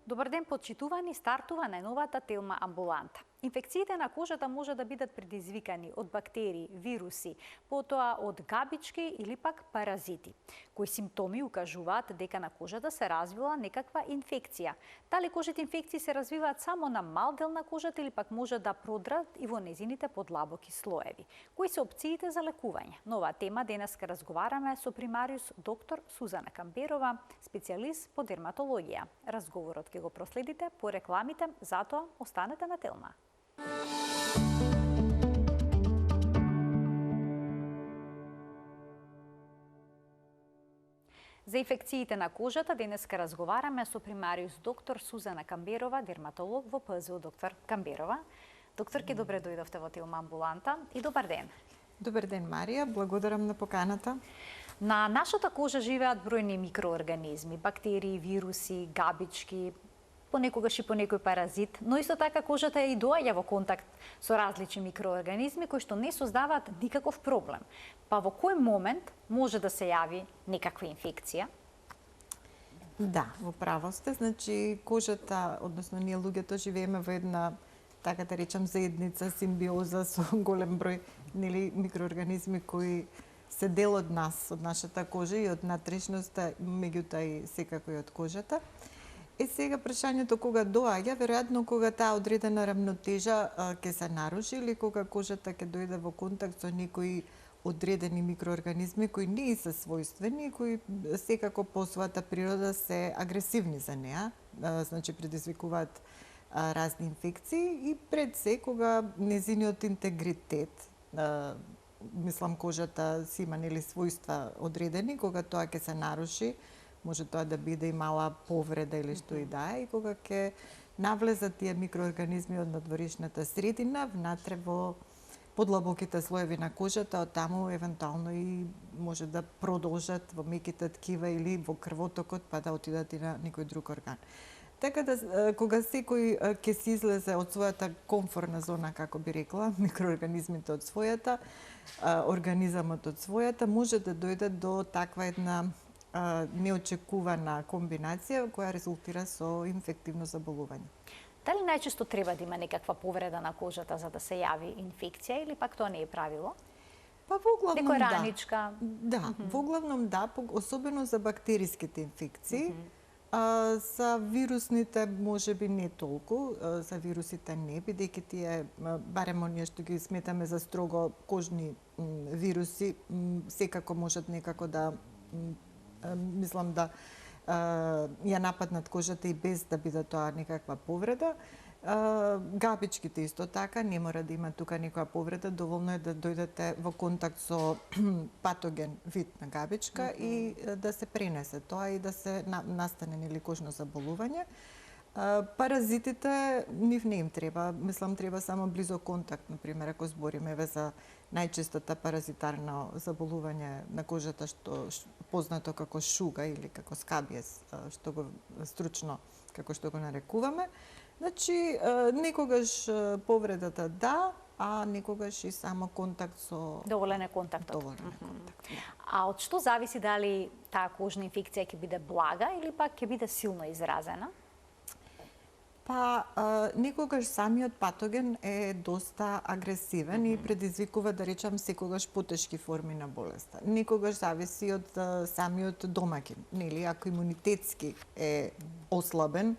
Добар ден, почитувани, стартува најновата Телма амбуланта. Инфекциите на кожата може да бидат предизвикани од бактерии, вируси, потоа од габички или пак паразити, кои симптоми укажуваат дека на кожата се развила некаква инфекција. Дали кожните инфекции се развиваат само на мал дел на кожата или пак може да продрат и во незините подлабоки слоеви? Кои се опциите за лекување? На оваа тема денеска разговараме со примариус доктор Сузана Камберова, специјалист по дерматологија. Разговорот ќе го проследите по рекламите, затоа останете на Телма. За инфекциите на кожата денеска разговараме со примариус доктор Сузана Камберова, дерматолог во ПЗУ доктор Камберова. Докторке, добре дојдовте во Телма амбуланта и добар ден. Добар ден, Марија, благодарам на поканата. На нашата кожа живеат бројни микроорганизми, бактерии, вируси, габички, понекогаш и по некој паразит, но исто така кожата и доаѓа во контакт со различни микроорганизми кои што не создаваат никаков проблем. Па во кој момент може да се јави некаква инфекција? Да, во право сте, значи кожата, односно ние луѓето живееме во една, така да речам, заедница, симбиоза со голем број микроорганизми кои се дел од нас, од нашата кожа и од натрешноста, меѓутоа и секако и од кожата. Сега прашањето кога доаѓа, веројатно кога таа одредена рамнотежа ќе се наруши или кога кожата ќе дојде во контакт со некои одредени микроорганизми кои не се својствени, кои секако по својата природа се агресивни за неа, значи предизвикуваат разни инфекции и пред се кога незиниот интегритет, мислам кожата си има нели својства одредени, кога тоа ќе се наруши, може тоа да биде и мала повреда или што и да е, и кога ќе навлезат тие микроорганизми од надворешната средина внатре во подлабоките слоеви на кожата, од таму евентуално и може да продолжат во меките ткива или во крвотокот, па да отидат и на некој друг орган. Така да, кога секој ќе се излезе од својата комфортна зона, како би рекла, микроорганизмите од својата, организамот од својата, може да дојде до таква една неочекувана комбинација која резултира со инфективно заболување. Дали најчесто треба да има некаква повреда на кожата за да се јави инфекција или пак тоа не е правило? Па воглавном некоја раничка? Да, воглавном да, особено за бактериските инфекции. За вирусните можеби не толку, за вирусите не, бидејќи тие, барем оние што ги сметаме за строго кожни вируси, секако можат некако да мислам да ја нападнат кожата и без да биде тоа некаква повреда. Габичките исто така, не мора да има тука некоја повреда, доволно е да дојдете во контакт со патоген вид на габичка и да се пренесе тоа и да се настане нели кожно заболување. Паразитите, нив не им треба, мислам треба само близок контакт, например, ако збориме за најчестата паразитарно заболување на кожата, што познато како шуга или како скабиес, што го стручно како што го нарекуваме. Значи, некогаш повредата да, а некогаш и само контакт со... Доволен е контактот. Доволен е контакт. А од што зависи дали таа кожна инфекција ќе биде блага или пак ќе биде силно изразена? Па, некогаш самиот патоген е доста агресивен и предизвикува, да речам, секогаш потешки форми на болеста. Некогаш зависи од самиот домаќин. Нели, ако имунитетски е ослабен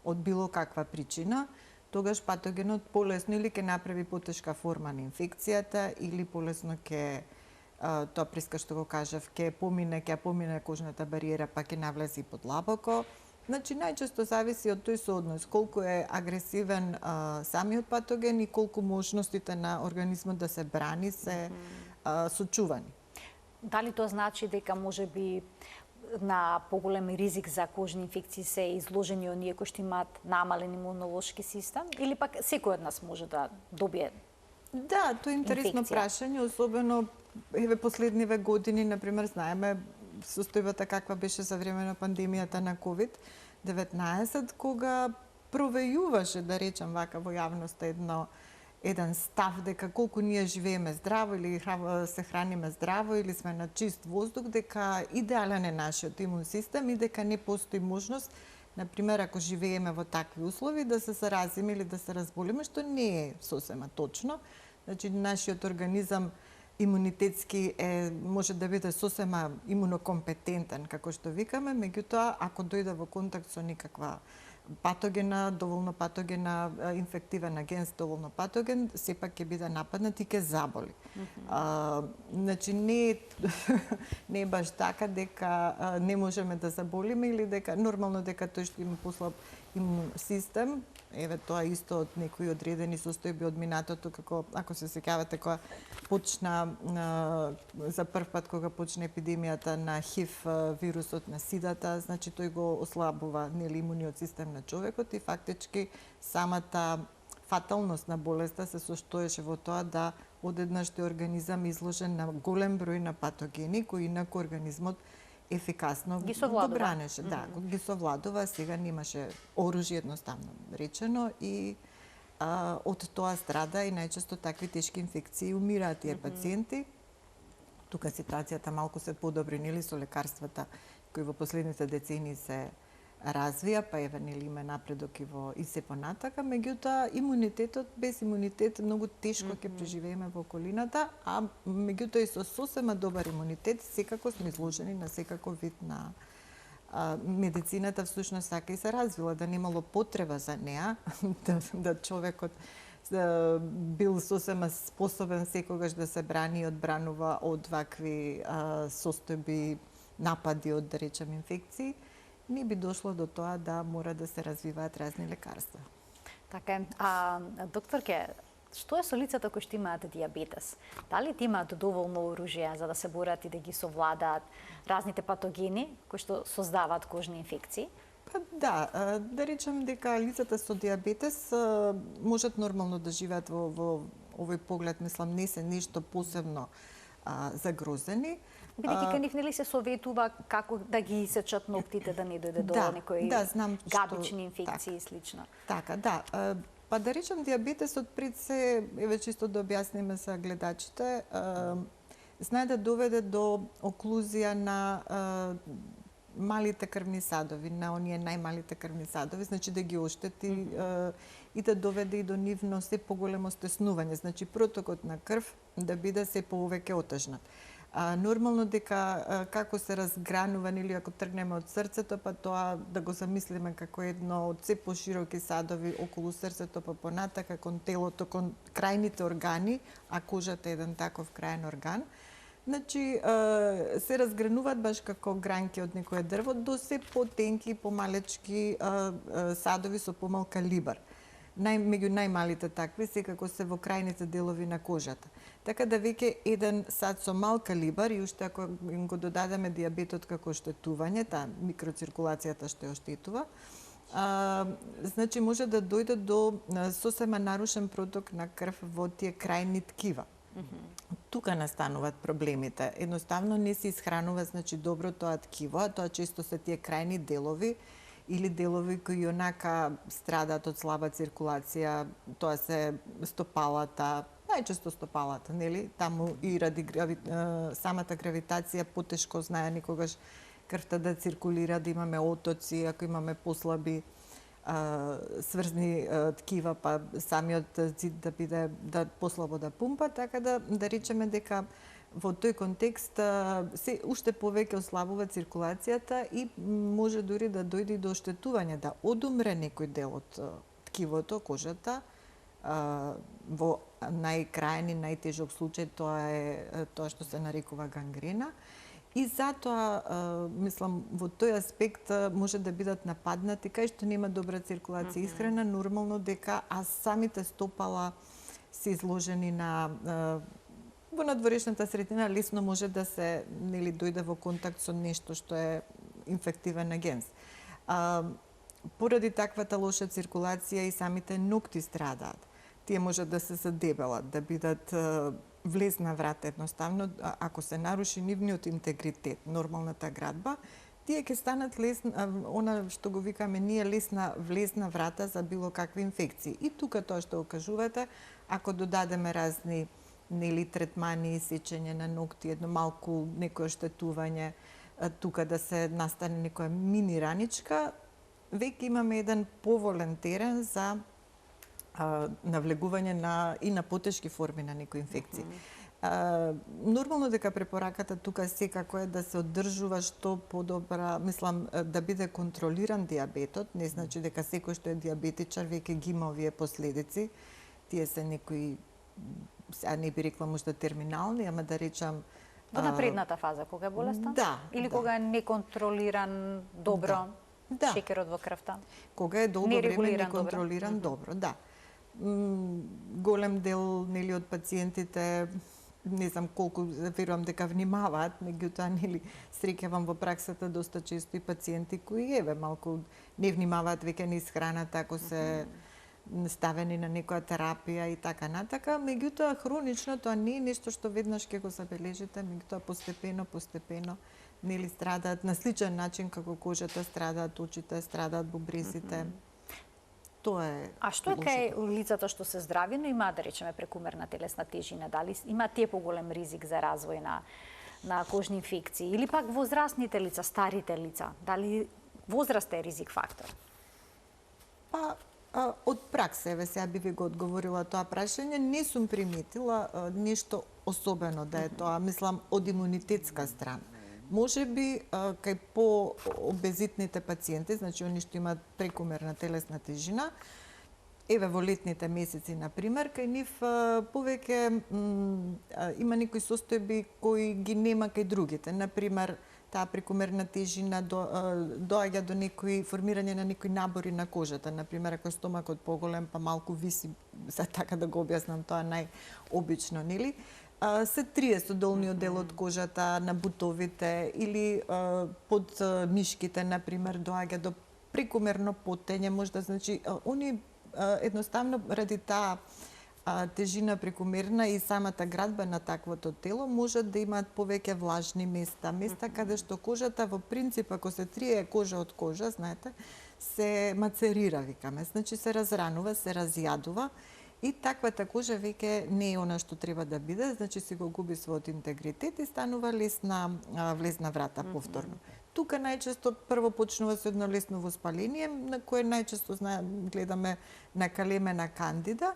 од било каква причина, тогаш патогенот полесно или ќе направи потешка форма на инфекцијата или полесно ќе тоа преска што го кажав, ќе помине кожната бариера, па ќе навлезе и подлабоко. Значи, најчесто зависи од тој сооднос, колку е агресивен самиот патоген и колку можностите на организмот да се брани се сочувани. Дали тоа значи дека може би на поголем ризик за кожни инфекции се изложени оние кои што имаат намален имунолошки систем или пак секој од нас може да добие? Да, тоа е интересно прашање, особено еве последниве години, например, знаеме состојбата каква беше за време на пандемијата на COVID-19, кога провејуваше, да речам вака, во јавноста еден став дека колку ние живееме здраво или се храниме здраво или сме на чист воздух, дека идеален е нашиот имун систем и дека не постои можност Например, ако живееме во такви услови, да се заразиме или да се разболиме, што не е сосема точно. Значи, нашиот организам имунитетски може да биде сосема имунокомпетентен, како што викаме, меѓутоа, ако дојде во контакт со никаква патогена, доволно патогена, инфективен агент, доволно патоген, сепак ќе биде нападнат и ќе заболи. Значи, не е баш така дека не можеме да заболиме или дека нормално дека тој што има послаб имун систем, еве тоа исто од некои одредени состојби од минатото, како ако се сеќавате кога почна за прв пат кога почна епидемијата на ХИВ вирусот на сидата, значи тој го ослабува нели имуниот систем на човекот и фактички самата фаталност на болеста се состоеше во тоа да одеднаш тој организам изложен на голем број на патогени кои инаку организмот ефикасно ги совладува. бранеше. Да, ги совладува, сега немаше оружје едноставно речено и од тоа страда и најчесто такви тешки инфекции умираат тие пациенти. Тука ситуацијата малку се подобри нели со лекарствата кои во последните децении се развија, па еве нели има напредок и се понатака, меѓутоа имунитетот без имунитет многу тешко ќе преживееме во околината, а меѓутоа и со сосема добар имунитет секако сме изложени на секаков вид на медицината всушност така и се развила, да немало потреба за неа, да човекот бил сосема способен секогаш да се брани и одбранува од вакви состојби, напади од, да речем, инфекции, не би дошло до тоа да мора да се развиваат разни лекарства. Така е. Докторке, што е со лицата кои што имаат диабетес? Дали ти имаат доволно оружје за да се борат и да ги совладаат разните патогени кои што создаваат кожни инфекции? Па да, да речем дека лицата со диабетес можат нормално да живеат во овој поглед, мислам, не се нешто посебно загрозени. Бидејќи кај нив нели се советува како да ги исечат ноктите да не дојде до некои габични инфекции и слично. Така, да. Па да речем диабетесот пред се, еве чисто да објасниме за гледачите, знае да доведе до оклузија на малите крвни садови, на оние најмалите крвни садови, значи да ги оштети и да доведе и до нивно се поголемо стеснување, значи протокот на крв да биде се повеќе отежнат. Нормално дека како се разгранува или ако тргнеме од срцето, па тоа да го замислиме како едно од се пошироки садови околу срцето, па понатака кон телото, кон крајните органи, а кожата е еден таков крајен орган. Значи, се разгрануваат баш како гранки од некое дрво до се потенки, помалечки садови со помал калибар. Меѓу најмалите такви секако се во крајните делови на кожата. Така да веќе еден сад со мал калибар и уште ако им го додадеме диабетот како оштетување, таа микроциркулацијата што ја оштетува, значи може да дојде до сосема нарушен проток на крв во тие крајни ткива. Тука настануваат проблемите. Едноставно не се исхранува значи добро тоа ткиво, а тоа често се тие крајни делови или делови кои онака страдаат од слаба циркулација, тоа се стопалата, најчесто стопалата, нели? Таму и ради самата гравитација потешко знае никогаш крвта да циркулира, да имаме отоци, ако имаме послаби сврзни ткива, па самиот зид да биде послабо да пумпа, така да речеме дека во тој контекст се уште повеќе ослабува циркулацијата и може дури да дојде до оштетување, да одумре некој дел од ткивото, кожата. Во најкрајен и најтежок случај тоа е тоа што се нарекува гангрена. И затоа, мислам, во тој аспект може да бидат нападнати, кај што нема добра циркулација и исхрана, нормално дека, а самите стопала се изложени на во надворешната средина, лесно може да се нели дојде во контакт со нешто што е инфективен агент. Поради таквата лоша циркулација и самите ногти страдаат. Тие може да се задебелат, да бидат влезна врата едноставно, ако се наруши нивниот интегритет, нормалната градба, тие ќе станат лесна, она што го викаме ние лесна влезна врата за било какви инфекции. И тука тоа што го кажувате, ако додадеме разни нели третмани, сечење на ногти, едно малку некое оштетување, тука да се настане некоја мини раничка, веќе имаме еден поволен терен за навлегување и на потешки форми на некои инфекции. Нормално дека препораката тука секако е да се одржува што подобра, мислам, да биде контролиран диабетот, не значи дека секој што е диабетичар веќе ги има овие последици. Тие се некои, сега не би рекла можда терминални, ама да речам Во напредната фаза, кога е болеста? Да. Или кога е неконтролиран добро шекерот во крвта? Кога е долго време неконтролиран добро, да. Голем дел нели од пациентите, не знам колку, верувам дека внимаваат, меѓутоа нели среќавам во праксата доста често и пациенти кои малку не внимаваат веќе низ храната ако се ставени на некоја терапија и така натака, меѓутоа хронично тоа не е нешто што веднаш ќе го забележите, меѓутоа постепено нели страдаат на сличен начин како кожата, страдаат очите, страдаат бубрезите. Тоа е. А што е кај лицата што се здрави, но имаат, да речеме, прекумерна телесна тежина? Дали има тие поголем ризик за развој на кожни инфекции? Или пак возрастните лица, старите лица? Дали возраст е ризик фактор? Па, од пракса, сега би ви го одговорила тоа прашање, не сум приметила нешто особено да е тоа, мислам, од имунитетска страна. Може би кај по-обезитните пациенти, значи они што имаат прекумерна телесна тежина, во летните месеци, например, кај нив повеќе има некои состојби кои ги нема кај другите. Например, таа прекумерна тежина доаѓа до некои формирање на некои набори на кожата. Например, ако стомакот поголем, па малку виси, за така да го објаснам тоа најобично, нели? Се трие со долниот дел од кожата, на бутовите или под мишките, например, доаѓа до прекумерно потење, можда, значи, они едноставно ради таа тежина прекумерна и самата градба на таквото тело можат да имаат повеќе влажни места каде што кожата во принцип, ако се трие кожа од кожа, знаете, се мацерира, викаме, значи се разранува, се разјадува. И таквата кожа веќе не е она што треба да биде, значи се го губи својот интегритет и станува влезна врата повторно. Тука најчесто прво почнува со едно лесно воспаление, на кое најчесто гледаме накалемена кандида.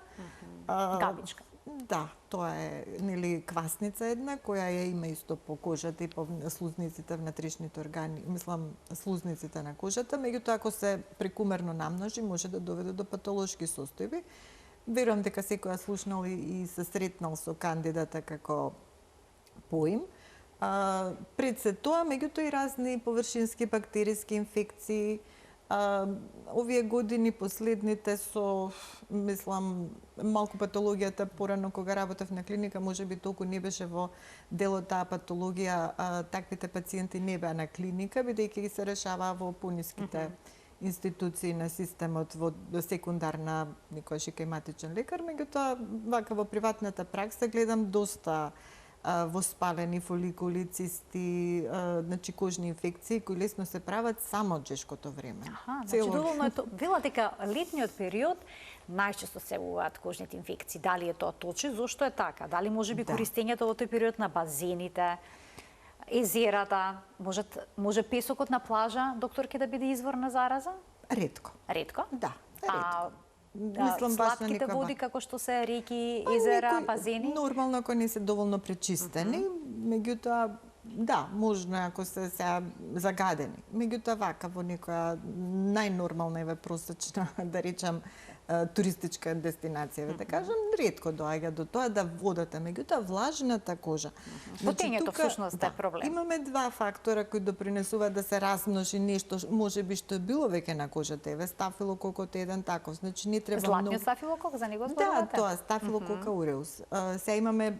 Габичка. Да, тоа е нели квасница една која ја има исто по кожата и по слузниците, внатрешните органи, мислам слузниците на кожата, меѓутоа ако се прекумерно намножи може да доведе до патолошки состојби. Верувам дека секој е слушнал и се сретнал со кандидата како поим. Пред се тоа, меѓутоа и разни површински бактериски инфекции. Овие години последните со, мислам, малку патологијата порано кога работев на клиника, можеби толку не беше во делот таа патологија, таквите пациенти не беа на клиника, бидејќи ги се решаваа во пониските институции на системот во секундарна некојаш и кај матичен лекар, меѓутоа вака во приватната пракса гледам доста воспалени фоликули, цисти, значи кожни инфекции кои лесно се прават само од жешкото време. Значи доволно е тоа. Вела дека летниот период најчесто се јавуваат кожните инфекции. Дали е тоа точно? Зошто е така? Дали можеби користењето во тој период на базените, езерата, може песокот на плажа, докторке, да биде извор на зараза? Ретко. Ретко? Да, ретко. Мислам, сладките води како што се реки, езера, базени? Нормално ако не се доволно пречистени, меѓутоа да, можно ако се сега загадени. Меѓутоа вака во некоја најнормална просечна, да речам, туристичка дестинација, да кажам, ретко доаѓа до тоа да водата, меѓутоа влажната кожа. Потењето всушност е проблем. Имаме два фактора кои допринесуваат да се размножи нешто, можеби што е било веќе на кожата, стафилококот е еден таков, значи не треба Златниот стафилокок, за него зборувате? Да, тоа стафилокок ауреус. Сега имаме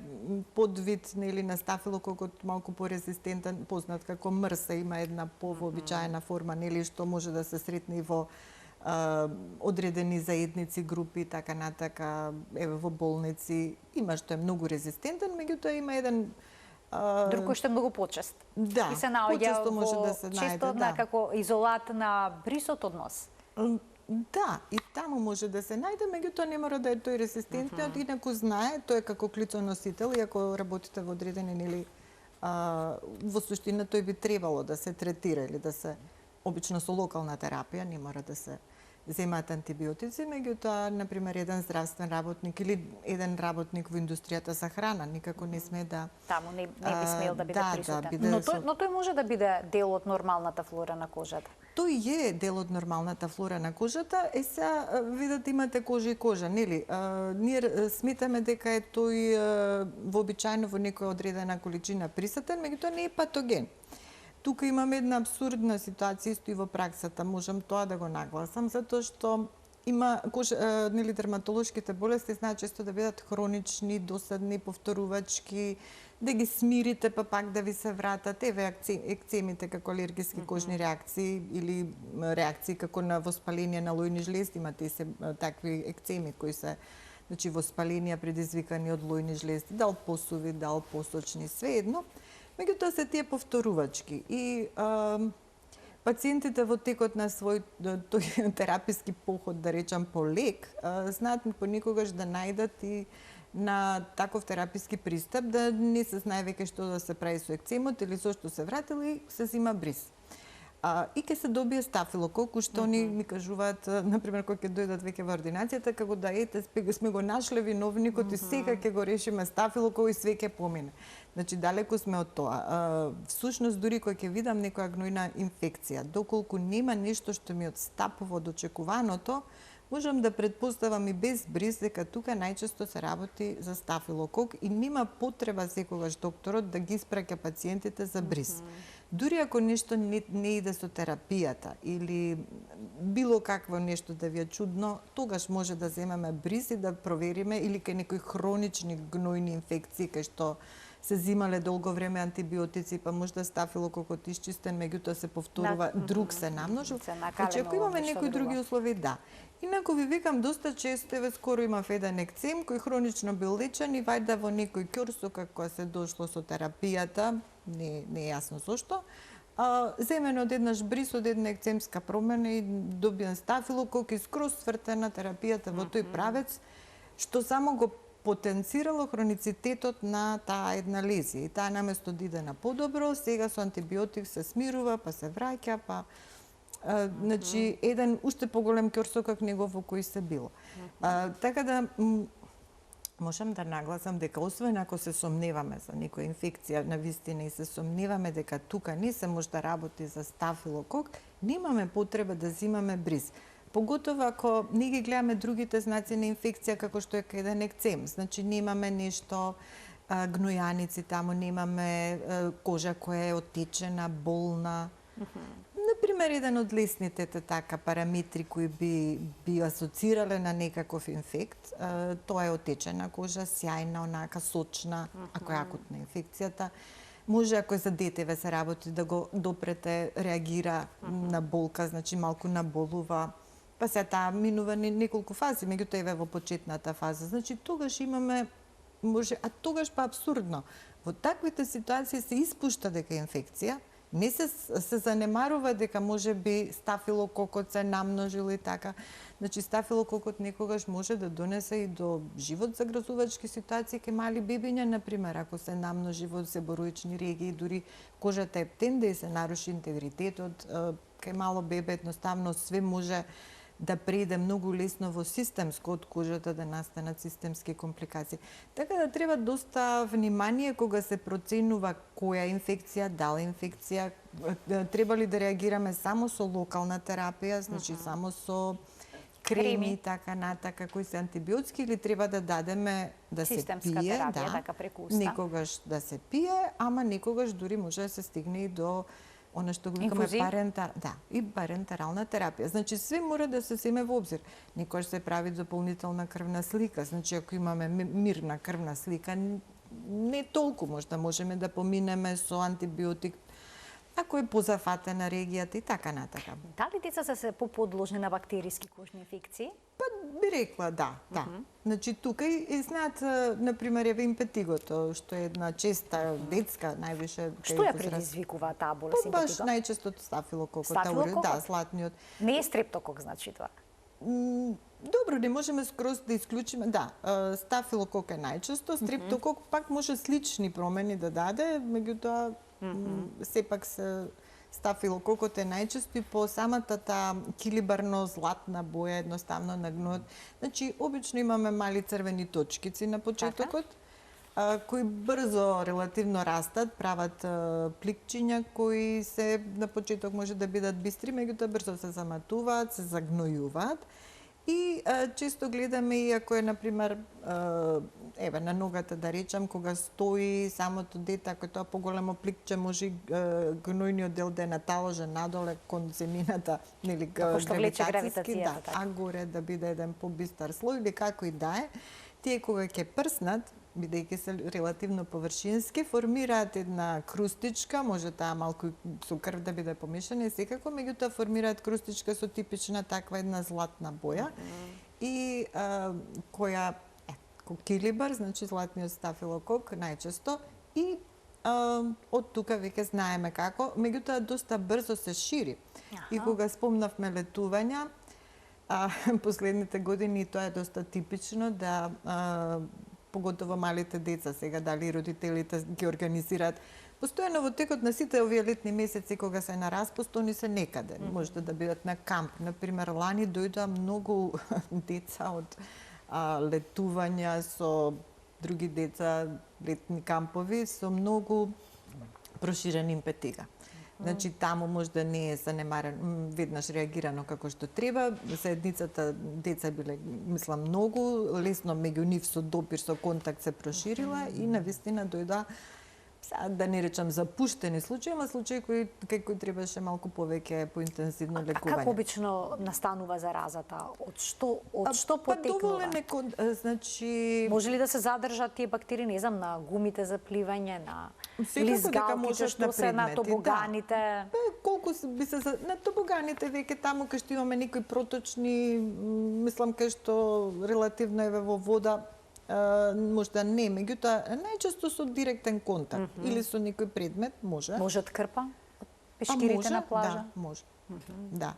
подвид нели на стафилококот малку порезистентен, познат како мрса, има една повообичаена форма нели што може да се сретне и во одредени заедници, групи, така натака, во болници, има што е многу резистентен, меѓутоа има еден друг кој што е многу почест. Да, и се наоѓа може да се најде, често на како изолат на брисот од нос. Да, и таму може да се најде, меѓутоа не мора да е тој резистентниот, инаку знае, тој е како клицоносител и ако работите во одредени нели во суштина тој би требало да се третира или да се обично со локална терапија, не мора да се земаат антибиотици, меѓутоа, например, еден здравствен работник или еден работник во индустријата за храна никако не сме да... Таму не би смел да биде присутен. биде Но тој може да биде дел од нормалната флора на кожата. Тој е дел од нормалната флора на кожата. Сега, видите, имате кожа и кожа, нели? Ние сметаме дека е тој вообичаено во некоја одредена количина присутен, меѓутоа не е патоген. Тука имаме една абсурдна ситуација исто и во праксата, можам тоа да го нагласам, затоа што има нели дерматолошките болести знаат често да бидат хронични, досадни, повторувачки, да ги смирите па пак да ви се вратат. Еве екцемите како алергиски кожни реакции или реакции како на воспаление на лојни жлезди, имате се такви екцеми кои се значи воспаленија предизвикани од лојни жлезди, дал посуви, дал посочни, свеедно. Меѓутоа се тие повторувачки и пациентите во текот на свој тој тераписки поход, да речам, по лек, знаат понекогаш да најдат и на таков тераписки пристап, да не се знае веќе што да се прави со екцемот или зошто се вратил и се зима бриз. И ќе се добие стафилокок, што они ми кажуваат, например, кога ќе дојдат веќе во ординацијата, како да ете, сме го нашле виновникот и сега ќе го решиме стафилокок и све ќе помине. Значи, далеку сме од тоа. Всушност, дури кога ќе видам некоја гнојна инфекција, доколку нема нешто што ми одстапува од очекуваното, можам да предпоставам и без бриз дека тука најчесто се работи за стафилокок и нема потреба секогаш докторот да ги испраќа пациентите за бриз. Дури ако нешто не иде со терапијата или било какво нешто да ви е чудно, тогаш може да земеме бриз и да провериме или кај некои хронични гнојни инфекции кај што се зимале долго време антибиотици, па можда стафилококот исчистен, меѓутоа се повторува, друг се намножил. Значи, ако имаме некои други услови, да. Инаку ви викам, доста често, еве скоро имав еден екцем кој хронично бил лечен и вајда во некој курсо како се дошло со терапијата, не е јасно зошто, земен од еднаш бриз од една екцемска промена и добиен стафилокок и скроз свртена терапијата во тој правец, што само го потенцирало хроницитетот на таа една лезија. И таа наместо да иде на подобро, сега со антибиотик се смирува, па се враќа, па значи еден уште поголем курсокак него во кој се било. Така да можам да нагласам дека освен ако се сомневаме за некоја инфекција на вистина и се сомневаме дека тука не се може да работи за стафилокок, немаме потреба да зимаме бриз. Поготово ако не ги гледаме другите знаци на инфекција како што е еден екцем. Значи немаме нешто гнојаници таму, немаме кожа која е оттечена, болна. Например, еден од лесните така параметри кои би асоцирале на некаков инфект, тоа е оттечена кожа, сјајна, онака сочна, ако е акутна инфекцијата. Може, ако е за детеве се работи, да го допрете, реагира на болка, значи малку наболува. Па се таа минува неколку фази, меѓутоа еве во почетната фаза. Значи тогаш имаме тогаш па абсурдно. Во таквите ситуации се испушта дека е инфекција, не се занемарува дека може би стафилококот се намножил и така. Значи стафилококот некогаш може да донесе и до живот загрозувачки ситуации кај мали бебиња, например, ако се намножи во себороични регии, дури кожата ептен да се наруши интегритетот, кај мало бебе едноставно све може да преиде многу лесно во системско од кожата, да настанат системски компликации. Така да треба доста внимание кога се проценува која инфекција, дали инфекција, треба ли да реагираме само со локална терапија, значи само со креми, така натака, кои се антибиотски, или треба да дадеме да се пие, некогаш да се пие, ама некогаш дури може да се стигне и до она што го викаме парентерална терапија. Значи све мора да се земе во обзир. Некогаш се прави дополнителна крвна слика, значи ако имаме мирна крвна слика, не толку можеме да поминеме со антибиотик, ако е позафатена регијата и така натака. Дали децата се поподложни на бактериски кожни инфекции? Па би рекла да. Значи тука и знаат, например, еве импетигото, што е една честа детска, највише што ја предизвикува таа болест импетиго? Баш најчесто стафилококот, слатниот. Не е стрептокок, значи тоа. Добро, не можеме скроз да исклучиме. Да, стафилокок е најчесто, стрептокок пак може слични промени да даде, меѓутоа сепак стафилококот е најчесто и по самата таа килибарно златна боја едноставно на гнојот. Значи, обично имаме мали црвени точкици на почетокот, кои брзо релативно растат, прават пликчиња кои се на почеток може да бидат бистри, меѓутоа брзо се заматуваат, се загнојуваат. И често гледаме, и ако е, например, еве, на ногата, да речам, кога стои самото дете, ако тоа поголемо пликче, може гнојниот дел да е наталожен надоле кон земјината, нели, гравитацијски, да, а горе да биде еден побистар слој, или како и да е, тие кога ќе прснат, бидејќи се релативно површински, формираат една крустичка, може таа малку со крв да биде помешана и секако, меѓутоа формираат крустичка со типична таква една златна боја и која килибар, значи златниот стафилокок најчесто и од тука веќе знаеме како, меѓутоа доста брзо се шири. И кога спомнавме летувања, последните години тоа е доста типично да поготово малите деца сега, дали родителите ги организираат. Постојано во текот на сите овие летни месеци кога се на распуст, они се некаде. Можете да бидат на камп. Например, лани дојдоа многу деца од летувања со други деца, летни кампови, со многу проширен импетига. Значи, таму може да не е занемарено, веднаш реагирано како што треба. Заедницата деца биле, мислам, многу, лесно меѓу нив со допир, со контакт се проширила и навистина дојда, да не речам запуштени случаи, ама случаи кај кои требаше малку повеќе поинтензивно лекување. Како обично настанува заразата? Од што потекнува? Значи, може ли да се задржат тие бактерии, не знам, на гумите за пливање, на лизгалките што се на тобоганите? Да. Колку би се на тобоганите веќе таму кај што имаме некои проточни, мислам кај што релативно еве во вода, може да не, меѓутоа најчесто со директен контакт или со некој предмет може. Може од крпа? Од пешкирите на плажа? Да, може. Да.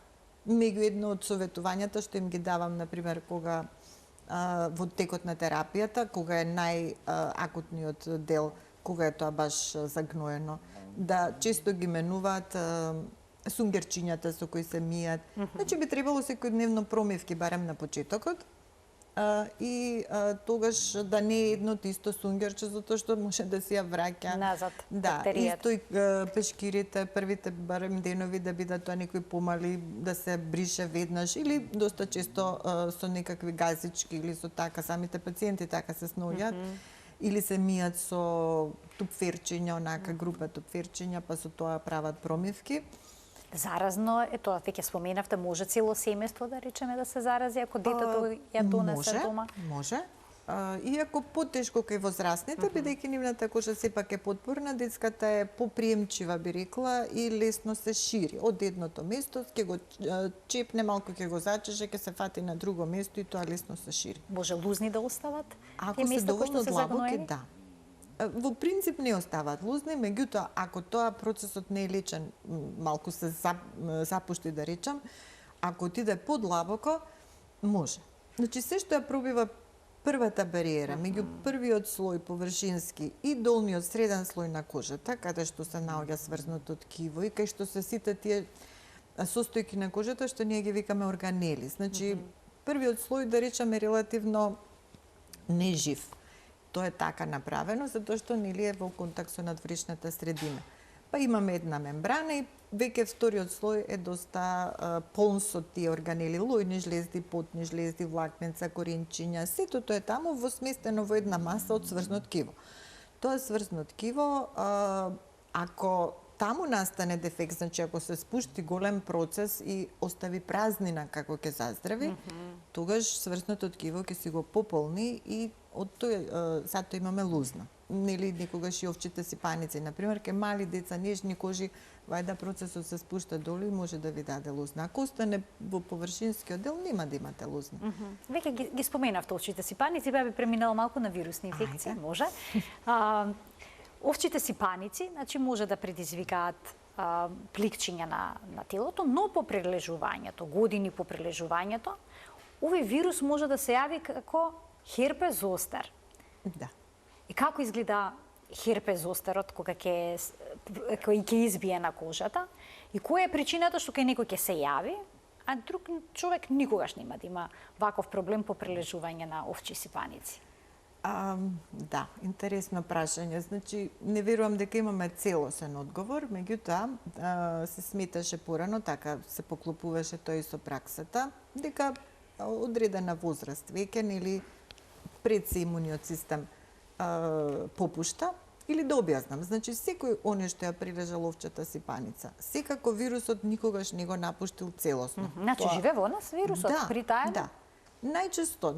Меѓу едно од советувањата што им ги давам, например, кога во текот на терапијата, кога е најакутниот дел, кога е тоа баш загноено, да често ги менуваат сунгерчињата со кои се мијат. Значи би требало секојдневно промивки барем на почетокот, и тогаш да не е едно исто сунгерче, затоа што може да си ја враќа назад. Да, исто и пешкирите, првите барем денови да бидат тоа некои помали, да се брише веднаш или доста често со некакви газички или со така самите пациенти така се сноѓат. Или се мијат со тупферчиња, онака група тупферчиња, па со тоа прават промивки. Заразно е тоа, веќе споменавте, може цело семејство да речеме да се зарази ако детето ја донесе дома? Може. Иако потешко кај возрастните, бидејќи нивната кожа сепак е потпорна, детската е поприемчива, би рекла, и лесно се шири. Од едното место ќе го чепне, малку ќе го зачеше, ќе се фати на друго место и тоа лесно се шири. Може лузни да остават? Ако се доволно длабоки, да. Во принцип не оставаат лузни, меѓутоа ако тоа процесот не е лечен, малку се запушти да речам, ако отиде подлабоко, може. Значи се што ја пробива првата бариера меѓу првиот слој површински и долниот среден слој на кожата, каде што се наоѓа сврзното ткиво и кај што се сите тие состојки на кожата што ние ги викаме органели. Значи првиот слој да речеме релативно нежив. Тоа е така направено, затоа што нели е во контакт со надвршната средина. Па имаме една мембрана и веќе вториот слој е доста полн со тие органели, лојни жлезди, потни жлезди, влакненца, коренчиња, сето тоа е таму сместено во една маса од сврзно ткиво. Тоа сврзно ткиво, ако таму настане дефект, значи ако се спушти голем процес и остави празнина како ќе заздрави, тогаш сврзното ткиво ќе си го пополни и од тој сато имаме лузна. Нели некогаш и овчите сипаници, например, ке мали деца, нежни кожи, вајда процесот се спушта долу и може да ви даде лузна. Ако остане во површинскиот дел, нема да имате лузна. Веќе ги споменавте овчите сипаници, би преминала малку на вирусни инфекции, може. Овчите сипаници, значи, може да предизвикаат пликчиња на телото, но по прележувањето, години по прележувањето, овој вирус може да се јави како херпес зостер. Да. И како изгледа херпес зостерот кога ќе избие на кожата И која е причината што кај некој ќе се яви, а друг човек никогаш нема да има ваков проблем по прележување на овчи сипаници? Да, интересно прашање. Значи, не верувам дека имаме целосен одговор, меѓутоа се сметаше порано, така се поклопуваше тој со праксата, дека одредена возраст веќе, нели, пред се имуниот систем попушта, или да објаснам. Значи, секој оне што ја прилежал овчата сипаница, секако вирусот никогаш не го напуштил целосно. Значи, живе во нас вирусот, притаен? Да. Најчесто,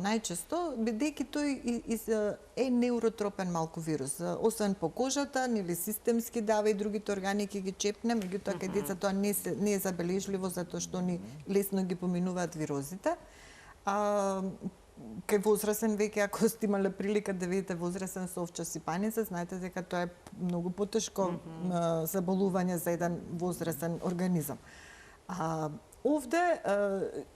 бидејќи тој е неуротропен малку вирус. Освен по кожата, нели системски дава и другите органи ќе ги чепне, меѓутоа кај деца тоа не е забележливо затоа што они лесно ги поминуваат вирозите. Кај возрасен веќе, ако сте имале прилика да видите возрасен со овча сипаница, знаете дека тоа е многу потешко заболување за еден возрасен организам. Овде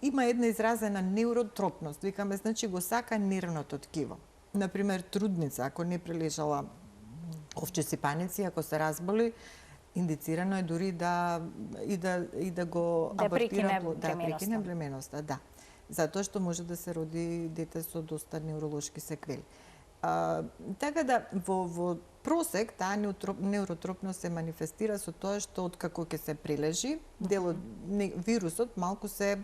има една изразена неуротропност. Викаме, значи го сака нервното ткиво. Например, трудница, ако не прилежала овче сипаници, ако се разболи, индицирано е дури да го абортира, да прекине блеменоста, да. Затоа што може да се роди дете со доста невролошки секвели. Така да, во просек, таа неуротропност се манифестира со тоа што откако ќе се прилежи, делот вирусот малку се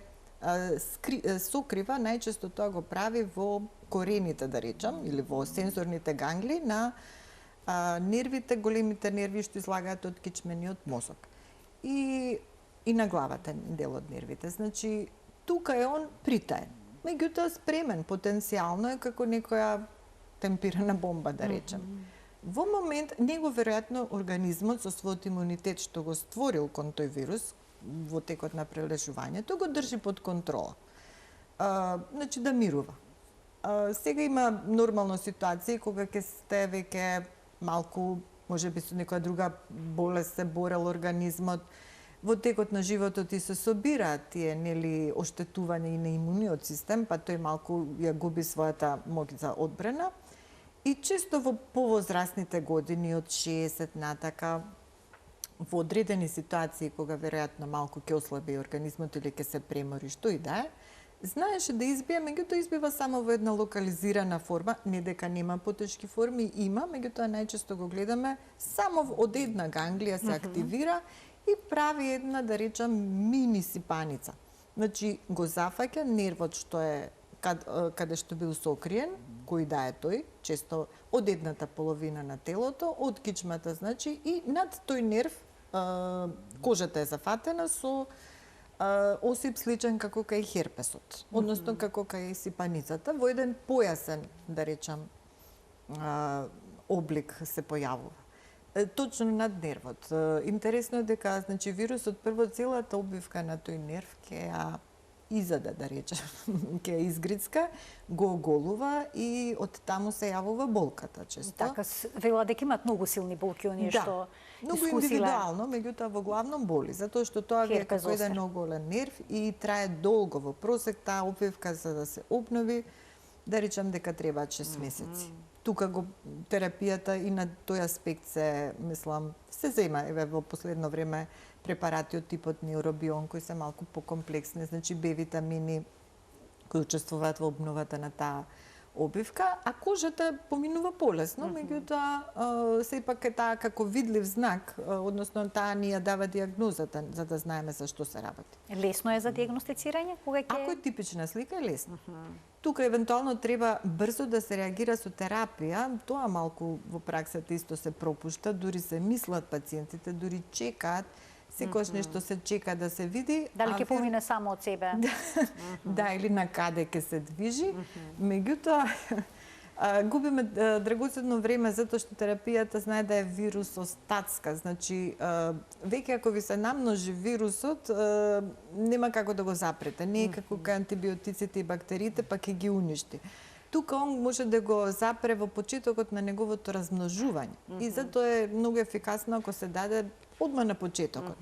сокрива, најчесто тоа го прави во корените, да речам, или во сензорните гангли на нервите, големите нерви што излагаат од кичмениот мозок. И на главата дел од нервите. Значи, тука е он притаен. Меѓутоа спремен, потенцијално е како некоја темпирана бомба, да речем. Во момент, него веројатно организмот со својот имунитет што го створил кон тој вирус во текот на прележувањето, го држи под контрола. Значи да мирува. Сега има нормално ситуации кога ќе сте веќе малку, можеби со некоја друга болест се борел организмот, во текот на животот и се собираат тие, нели, оштетување и на имуниот систем, па тој малку ја губи својата моќ за одбрана. И често во повозрастните години, од 60 натака, во одредени ситуации, кога веројатно малку ќе ослаби организмот или ќе се премори, што и да е, знаеше да избие, меѓутоа избива само во една локализирана форма, не дека нема потешки форми, има, меѓутоа најчесто го гледаме само од една ганглија се активира и прави една, да речам, мини сипаница. Значи, го зафаќа нервот што е каде што бил сокриен, кој да е тој, често од едната половина на телото, од кичмата, значи, и над тој нерв кожата е зафатена со осип сличен како кај херпесот, односно како кај сипаницата, во еден појасен, да речам, облик се појавува. Точно над нервот. Интересно е дека, значи, вирусот прво целата обвивка на тој нерв ќе ја изаде, да речем, ќе ја изгрицка, го оголува и од таму се јавува болката често. Така, вела дека имаат многу силни болки оние што многу индивидуално, меѓутоа во главном боли, затоа што тоа е како еден оголен нерв и трае долго. Во просек таа обвивка за да се обнови, да речем дека требаат 6 месеци. Тука го терапијата и на тој аспект се, мислам, се зема во последно време препарати од типот Neurobion кои се малку покомплексни, значи Б витамини кои учествуваат во обновата на таа обвивка, а кожата поминува полесно, меѓутоа сепак е таа како видлив знак, односно таа ни ја дава дијагнозата за да знаеме за што се работи. Лесно е за дијагностицирање кога ќе Ако е типична слика е лесно. Тука евентуално треба брзо да се реагира со терапија, тоа малку во праксата исто се пропушта, дури се мислат пациентите, дури чекаат, секојаш нешто се чека да се види. Дали ќе помине само од себе? Да, или на каде ќе се движи. Меѓутоа, губиме драгоценно време затоа што терапијата знае да е вирусостатска. Значи, веќе ако ви се намножи вирусот, нема како да го запрете. Не е како кај антибиотиците и бактериите, па ќе ги уништи. Тука он може да го запре во почетокот на неговото размножување. И затоа е многу ефикасно ако се даде одма на почетокот.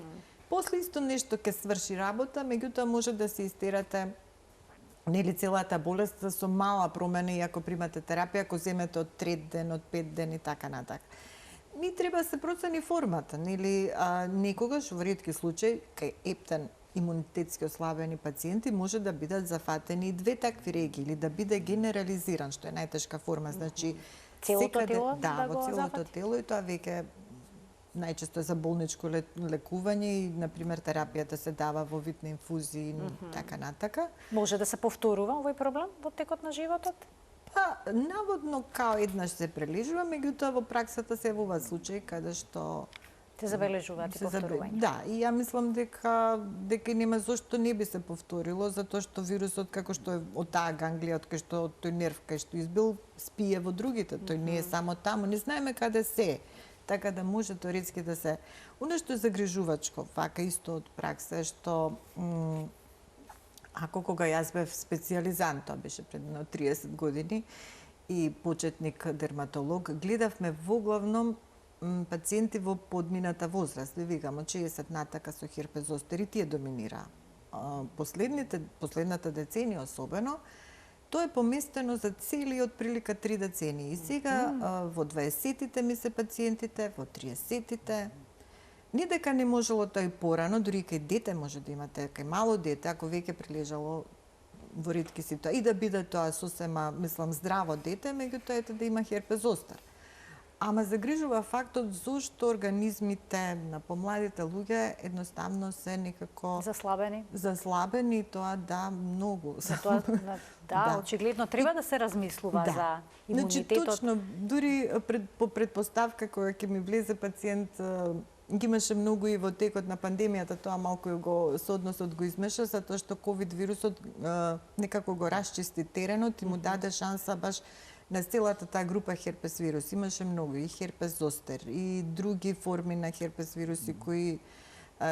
После исто нешто ќе сврши работа, меѓутоа може да се истерате нели целата болест со мала промена и ако примате терапија, ако земете од 3 ден, од 5 ден и така натака. Ни треба да се процени формата, нели некогаш во ретки случаи кај ептен имунитетски ослабени пациенти може да бидат зафатени и две такви регии или да биде генерализиран, што е најтешка форма, значи Целото тело да, го во целото зафати? тело и тоа веќе најчесто за болничко лекување и на пример терапијата се дава во вид на инфузии и така натака. Може да се повторува овој проблем во текот на животот? Па, наводно као еднаш се прележува, меѓутоа во праксата се явуваат случаи каде што Те забележуваат и повторување. Да, и ја мислам дека нема зошто не би се повторило, затоа што вирусот како што е од таа ганглија, од кај што тој нерв кај што избил, спие во другите, тој не е само таму, не знаеме каде се е. Така да може теоретски да се. Оно што е загрижувачко, вака исто од пракса е што ако кога јас бев специјализант, тоа беше пред 30 години, и почетник дерматолог, гледавме воглавном пациенти во подмината возраст, ви викам, од 60 натака со херпес зостер и тие доминира. Последната деценија особено, тоа е поместено за цели од прилика 3 децении. И сега во 20-тите ми се пациентите, во 30-тите. Не дека не можело тоа и порано, дури кај дете може да имате, кај мало дете, ако веќе прилежало во ретки ситуации, и да биде тоа сосема, мислам, здраво дете, меѓутоа ете да има херпес зостер. Ама загрижува фактот зошто организмите на помладите луѓе едноставно се некако заслабени и тоа да многу. Затоа да, очигледно треба да се размислува за имунитетот. Значи точно, дури по предпоставка кога ќе ми влезе пациент, ги имаше многу и во текот на пандемијата, тоа малку го со односот го измеша, затоа што ковид вирусот некако го расчисти теренот и му даде шанса баш на целата таа група херпес вирус. Имаше многу и херпес зостер и други форми на херпес вируси кои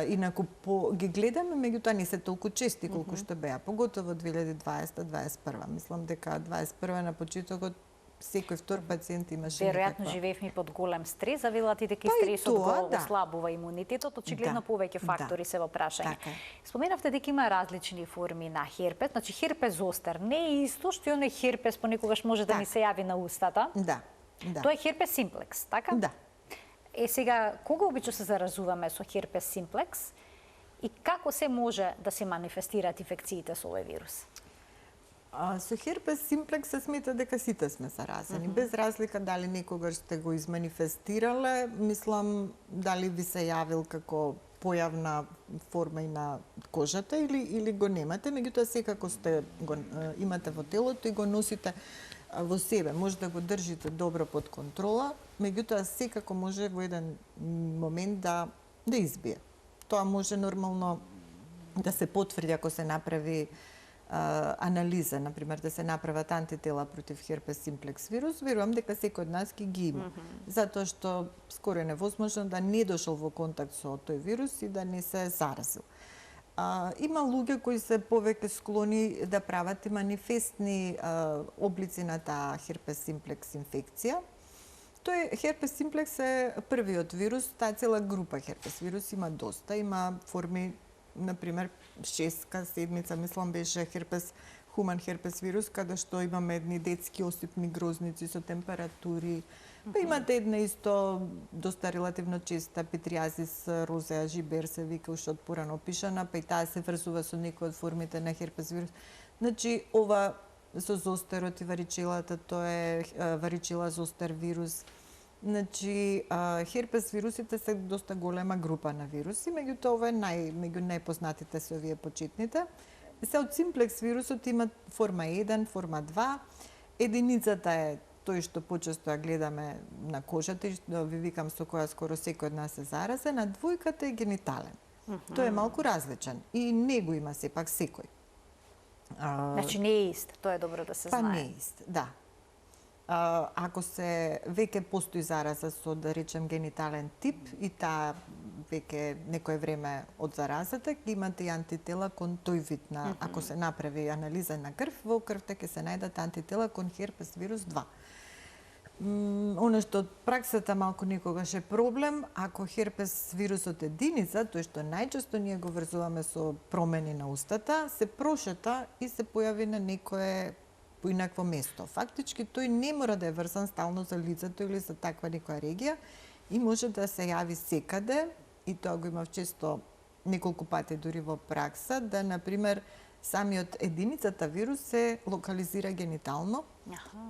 инаку ги гледаме, меѓутоа не се толку чести колку што беа, поготово 2020-2021. Мислам дека 2021 на почетокот секој втор пациент имаше веројатно живеевме под голем стрес, завелат и дека стресот го ослабува имунитетот, очигледно повеќе фактори се во прашање. Споменавте дека има различни форми на херпес, значи херпес зостер не е исто што е херпес понекогаш може да ни се јави на устата. Да. Тоа е херпес симплекс, така? Да. Сега, кога обично се заразуваме со херпес симплекс и како се може да се манифестираат инфекциите со овој вирус? Со херпес симплекс се смета дека сите сме заразени, без разлика дали некогаш сте го изманифестирале, мислам дали ви се јавил како појавна форма и на кожата или го немате, меѓутоа секако имате во телото и го носите во себе, може да го држите добро под контрола, меѓутоа секако може во еден момент да избие. Тоа може нормално да се потврди ако се направи анализа, например, да се направат антитела против херпес симплекс вирус, верувам дека секој од нас ги има. Затоа што скоро е невозможно да не дошол во контакт со тој вирус и да не се заразил. Има луѓе кои се повеќе склони да прават и манифестни облици на таа херпес симплекс инфекција. Херпес симплекс е првиот вирус, таа цела група херпес вирус има доста, има форми, например, 6-ка седмица, мислам, беше хуман херпес вирус, каде што имаме едни детски осипни грозници со температури. Па имате една исто доста релативно честа петриазис розеа жибер се вика уште од порано опишана, па и таа се врзува со некои од формите на херпес вирус. Значи, ова со зостерот и варичелата, тоа е варичела зостер вирус. Значи, херпес вирусите се доста голема група на вируси, меѓутоа ова е меѓу најпознатите се овие почетните. Се од симплекс вирусот има форма 1, форма 2. Единицата е тој што почесто ја гледаме на кожата и што ви викам со која скоро секој од нас е заразен, а двојката е генитален. Тој е малку различен и не го има сепак секој. Значи не е ист, тоа е добро да се знае. Па не е ист, да. Ако се веќе постои зараза со, да речем, генитален тип и таа веќе некое време од заразата, имате и антитела кон тој вид на, ако се направи анализа на крв, во крвта ќе се најдат антитела кон херпес вирус 2. Оно што од праксата малку некогаш е проблем, ако херпес вирусот единица, тој што најчесто ние го врзуваме со промени на устата, се прошета и се појави на некое поинакво место. Фактички тој не мора да е врзан стално за лицето или за таква некоја регија и може да се јави секаде, и тоа го имав често неколку пати дури во пракса, да, например, самиот единицата вирус се локализира генитално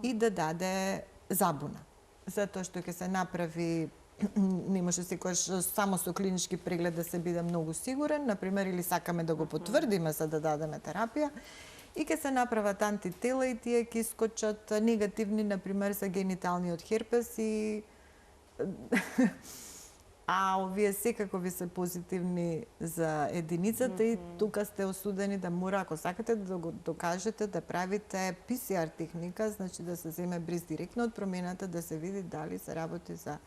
и да даде забуна. Затоа што ќе се направи, не може секогаш само со клинички преглед да се биде многу сигурен, например, или сакаме да го потврдиме за да дадеме терапија, и ќе се направат антитела и тие ќе искочат негативни, например, за гениталниот херпес и а овие секако ви се позитивни за единицата и тука сте осудени да мора, ако сакате да го докажете, да правите PCR техника, значи да се земе бриз директно од промената, да се види дали се работи за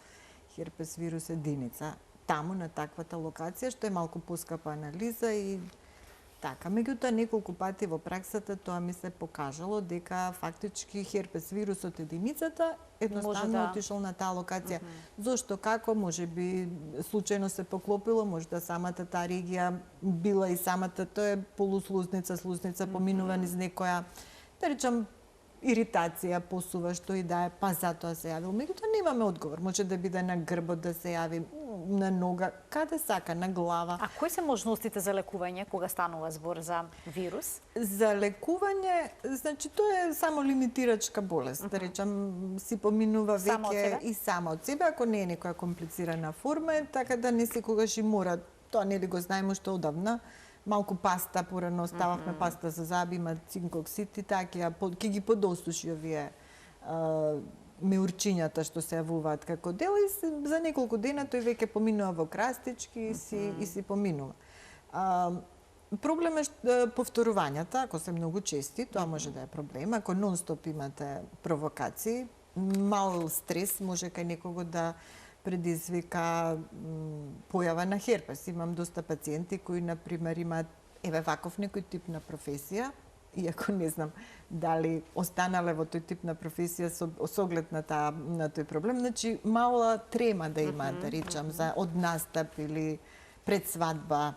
херпес вирус единица. Таму на таквата локација, што е малку поскапа анализа и така. Меѓутоа, неколку пати во праксата тоа ми се покажало дека фактички херпес вирусот единицата едноставно отишол на таа локација. Зошто, како, може би случајно се поклопило, може да самата таа регија била и самата, тоа е полуслузница, слузница, поминува низ некоја, да речам, иритација, посува, што и да е, па затоа се јавил. Меѓутоа немаме одговор. Може да биде на грбот, да се јави на нога, каде сака, на глава. А кои се можностите за лекување кога станува збор за вирус? За лекување, значи тоа е само лимитирачка болест, да речам, си поминува веќе и само од себе, ако не е некоја комплицирана форма, така да не секогаш и мора. Тоа нели го знаеме што одавна. Малку паста, порано стававме паста за зъби, има цинкоксид и така, ќе ги подосуши овие меурчињата што се јавуваат како дел и за неколку дена тој веќе поминува во крастички и си поминува. Проблем е повторувањата, ако се многу чести, тоа може да е проблем. Ако нон-стоп имате провокации, мал стрес може кај некого да предизвика појава на херпес. Имам доста пациенти кои, например, имаат ваков некој тип на професија, иако не знам дали останале во тој тип на професија со оглед на тој проблем. Значи, мала трема да имаат, да речам, од настап или пред свадба.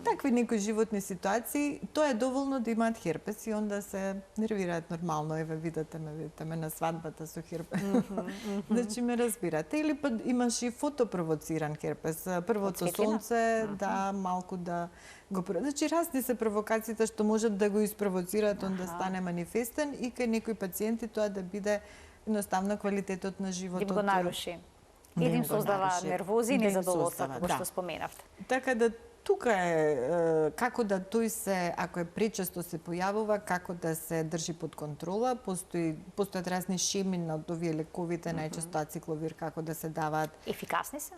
Такви некои животни ситуации, тоа е доволно да имаат херпес и онда се нервираат нормално. Еве, видете ме на свадбата со херпес. Значи, ме разбирате. Или па имаш и фотопровоциран херпес. Првото сонце, да, малку да го... Значи, разни се провокациите што можат да го испровоцираат, он да стане манифестен и кај некои пациенти тоа да биде едноставно квалитетот на животот. Да го наруши. Или им создава нервози и незадоволство, како што споменавте. Така да тука е како да тој се, ако е пречесто се појавува, како да се држи под контрола. Постојат разни шеми на овие лековите, најчесто ацикловир, како да се даваат. Ефикасни се?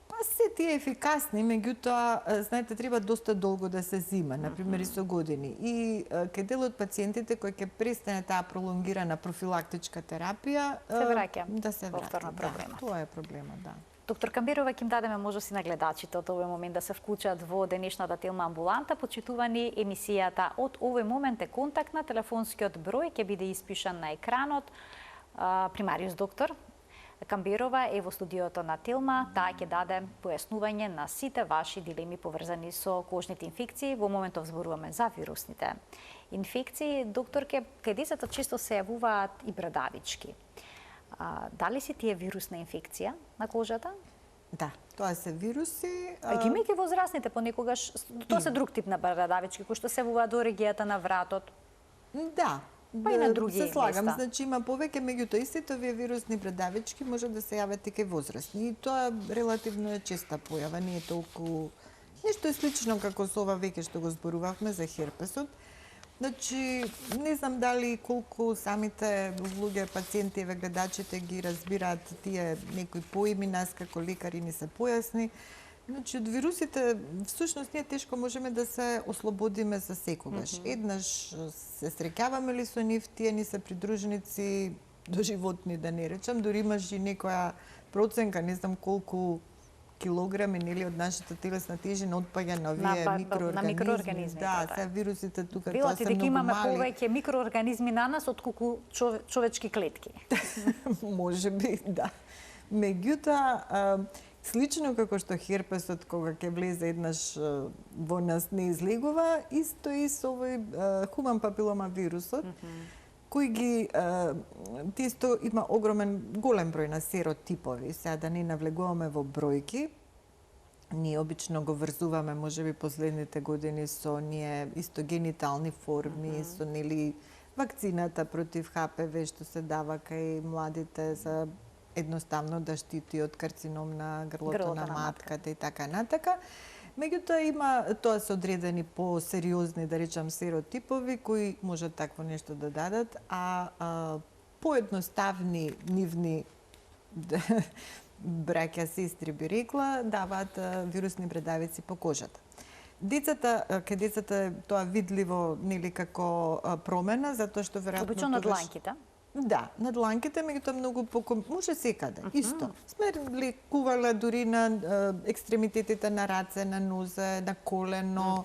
Па се тие ефикасни, меѓутоа, знаете, треба доста долго да се зима, например и со години. И кај дел од пациентите кои ќе престане таа пролонгирана профилактичка терапија, се враќа. Да се враќа. Да, тоа е проблемот, да. Доктор Камбирова, ќе им дадеме можности на гледачите од овој момент да се вклучат во денешната Телма амбуланта. Почитувани, емисијата од овој момент е контактна. Телефонскиот број ќе биде испишан на екранот. Примариус доктор Камбирова е во студиото на Телма. Таа ќе даде појаснување на сите ваши дилеми поврзани со кожните инфекции. Во моментов зборуваме за вирусните инфекции. Докторке, кај децата често се јавуваат и брадавички. Дали си тие вирусна инфекција на кожата? Да, тоа се вируси. Ги има и возрастните понекогаш, тоа се друг тип на брадавички, кои што се јавуваат до регијата на вратот. Да. Па и на други се слагам, места. Значи има повеќе, меѓутоа истите овие вирусни брадавички може да се јават и кај возрастни. И тоа релативно е честа појава, не е толку... Нешто е слично како со ова веќе што го зборувавме за херпесот. Значи, не знам дали колку самите луѓе, пациенти, гледачите ги разбираат тие некои поими, нас како лекари ни се појасни. Значи, од вирусите, всушност, ние тешко можеме да се ослободиме за секогаш. Еднаш се среќаваме ли со нив, тие ни се придружници доживотни, да не речам. Дори имаш и некоја проценка, не знам колку килограми нели од нашата телесна тежина отпаѓа на овие микроорганизми. Да, се вирусите тука тоа се дека многу имаме мали. повеќе микроорганизми на нас отколку човечки клетки. Може би, да. Меѓутоа, слично како што херпесот кога ќе влезе еднаш во нас не излегува, исто и со овој хуман папилома вирусот. кои ги тесто има голем број на серотипови. Сега да не навлегуваме во бројки, ние обично го врзуваме, можеби последните години, со ние истогенитални форми, со нели вакцината против ХПВ што се дава кај младите за едноставно да штити од карцином на грлото на матката и така натака. Меѓутоа има тоа се одредени по-сериозни, да речам, серотипови кои можат такво нешто да дадат, а поедноставни нивни браќа, сестри би рекла, даваат вирусни бредавици по кожата. Кај децата е тоа видливо нели како промена, затоа што веројатно обично на дланките. Да, на дланките, меѓутоа многу може секаде, исто. Сме лекувале дури на екстремитетите на раце, на нозе, на колено,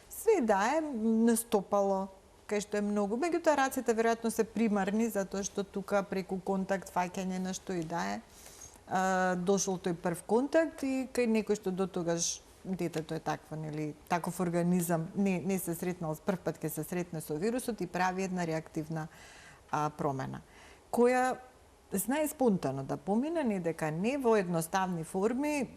све дае на стопало, кај што е многу. Меѓутоа рацете веројатно се примарни, затоа што тука преку контакт, фаќање на што и дае, дошол тој прв контакт и кај некој што до тогаш детето е такво, нели, таков организам, не се сретнал, прв пат ќе се сретне со вирусот и прави една реактивна промена, која знае спонтано да помине, не дека не во едноставни форми,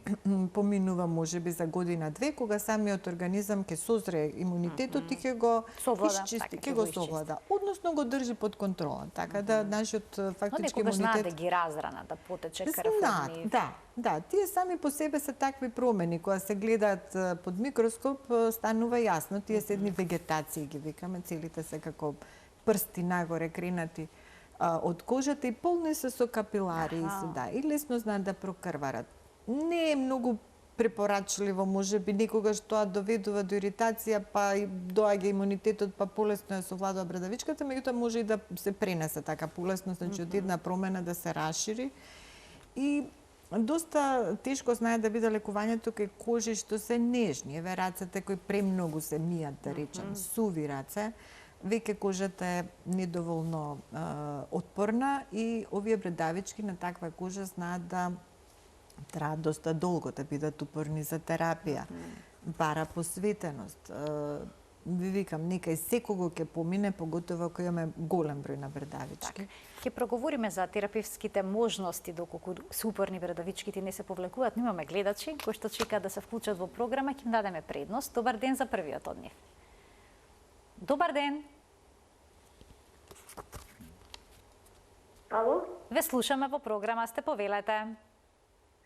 поминува можеби за година-две, кога самиот организам ќе созре имунитетот и ќе го исчисти, ќе го совлада, односно го држи под контрола, така да нашиот фактички имунитет... Но некогаш да ги разрана, да потече крв од нив. Да, тие сами по себе се такви промени, кога се гледаат под микроскоп, станува јасно, тие се едни вегетации, ги викаме, целите се како прсти нагоре кренати од кожата и полни се со капилари и лесно знаат да прокрварат. Не е многу препорачливо, можеби некогаш тоа доведува до иритација, па и доаѓа имунитетот, па полесно ја совладува брадавичката, меѓутоа може и да се пренесе така полесно, значи од една промена да се расшири. И доста тешко знае да биде лекувањето кај кожи што се нежни, еве рацете кои премногу се мијат, да речем, суви раце, веќе кожата е недоволно отпорна и овие бредавички на таква кожа знаат да траат доста долго да бидат упорни за терапија. Бара посветеност. Ви викам, нека и секого ќе помине, поготово ако имаме голем број на бредавички. Ќе проговориме за терапевтските можности доколку се упорни бредавичките не се повлекуваат. Имаме гледачи кои што чекаат да се вклучат во програма, ќе им дадеме предност. Добар ден за првиот од нив. Добар ден. Ало? Ве слушаме во програма, сте повелете.